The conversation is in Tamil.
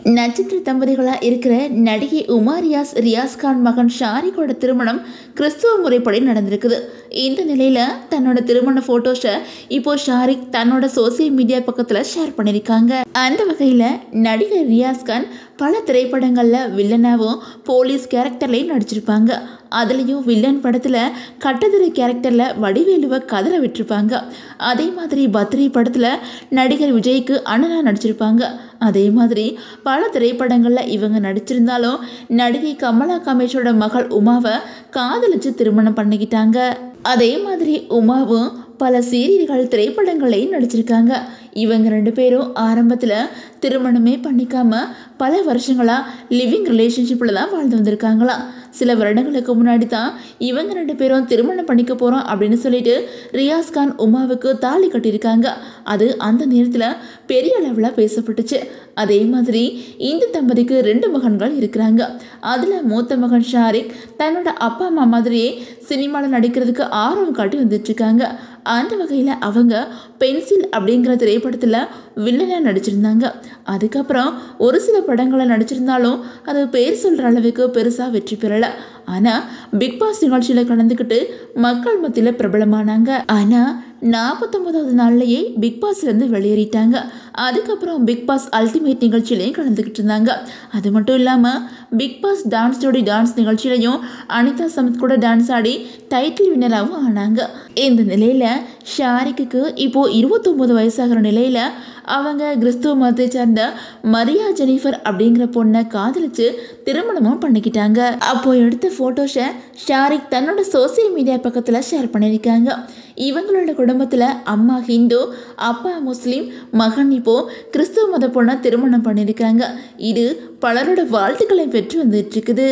நட்சத்திர தம்பதிகளாக இருக்கிற நடிகை உமா ரியாஸ் கான் மகன் ஷாரிக்கோட திருமணம் கிறிஸ்துவ முறைப்படி நடந்திருக்குது. இந்த நிலையில் தன்னோட திருமண ஃபோட்டோஸை இப்போ ஷாரிக் தன்னோட சோசியல் மீடியா பக்கத்தில் ஷேர் பண்ணியிருக்காங்க. அந்த வகையில் நடிகர் ரியாஸ் கான் பல திரைப்படங்களில் வில்லனாகவும் போலீஸ் கேரக்டர்லையும் நடிச்சிருப்பாங்க. அதுலேயும் வில்லன் படத்தில் கட்டதுரை கேரக்டரில் வடிவேலுவை கதற விட்டுருப்பாங்க. அதே மாதிரி பத்ரி படத்தில் நடிகர் விஜய்க்கு அண்ணனாக நடிச்சிருப்பாங்க. அதே மாதிரி பல திரைப்படங்களில் இவங்க நடிச்சிருந்தாலும் நடிகை கமலா கமேஷோட மகள் உமாவை காதலிச்சு திருமணம் பண்ணிக்கிட்டாங்க. அதே மாதிரி உமாவும் பல சீரியல்கள் திரைப்படங்களையும் நடிச்சிருக்காங்க. இவங்க 2 பேரும் ஆரம்பத்தில் திருமணமே பண்ணிக்காம பல வருஷங்களாக லிவிங் ரிலேஷன்ஷிப்பில் தான் வாழ்ந்து வந்திருக்காங்களாம். சில வருடங்களுக்கு முன்னாடி தான் இவங்க 2 பேரும் திருமணம் பண்ணிக்க போகிறோம் அப்படின்னு சொல்லிட்டு ரியாஸ் கான் உமாவுக்கு தாலி கட்டியிருக்காங்க. அது அந்த நேரத்தில் பெரிய அளவில் பேசப்பட்டுச்சு. அதே மாதிரி இந்த தம்பதிக்கு 2 மகன்கள் இருக்கிறாங்க. அதில் மூத்த மகன் ஷாரிக் தன்னோட அப்பா அம்மா மாதிரியே சினிமாவில் நடிக்கிறதுக்கு ஆர்வம் காட்டி வந்துட்டுருக்காங்க. அந்த வகையில் அவங்க பென்சில் அப்படிங்கிற திரைப்படத்தில் வில்லனாக நடிச்சிருந்தாங்க. அதுக்கப்புறம் ஒரு சில படங்களை நடிச்சிருந்தாலும் அது பேர் சொல்கிற அளவுக்கு பெருசாக வெற்றி பெறலை. ஆனால் பிக் பாஸ் நிகழ்ச்சியில் கலந்துக்கிட்டு மக்கள் மத்தியில் பிரபலமானாங்க. ஆனால் 49வது நாள்லேயே பிக் பாஸ்லேருந்து வெளியேறிட்டாங்க. அதுக்கப்புறம் பிக் பாஸ் அல்டிமேட் நிகழ்ச்சியிலையும் கலந்துக்கிட்டு இருந்தாங்க. அது மட்டும் இல்லாமல் பிக் பாஸ் டான்ஸ் ஜோடி டான்ஸ் நிகழ்ச்சியிலையும் அனிதா சமத் கூட டான்ஸ் ஆடி டைட்டில் வின்னராகவும் ஆனாங்க. இந்த நிலையில் ஷாரிக்கு இப்போது 29 வயசாகிற நிலையில் அவங்க கிறிஸ்துவ மதத்தை சேர்ந்த மரியா ஜெனிஃபர் அப்படிங்கிற பொண்ணை காதலிச்சு திருமணமும் பண்ணிக்கிட்டாங்க. அப்போ எடுத்த ஃபோட்டோஸை ஷாரிக் தன்னோட சோசியல் மீடியா பக்கத்தில் ஷேர் பண்ணியிருக்காங்க. இவங்களோட குடும்பத்தில் அம்மா ஹிந்து, அப்பா முஸ்லீம், மகன் இப்போ கிறிஸ்துவ மத பொண்ணை திருமணம் பண்ணியிருக்காங்க. இது பலரோட வாழ்த்துக்களை பெற்று வந்துட்டு இருக்குது.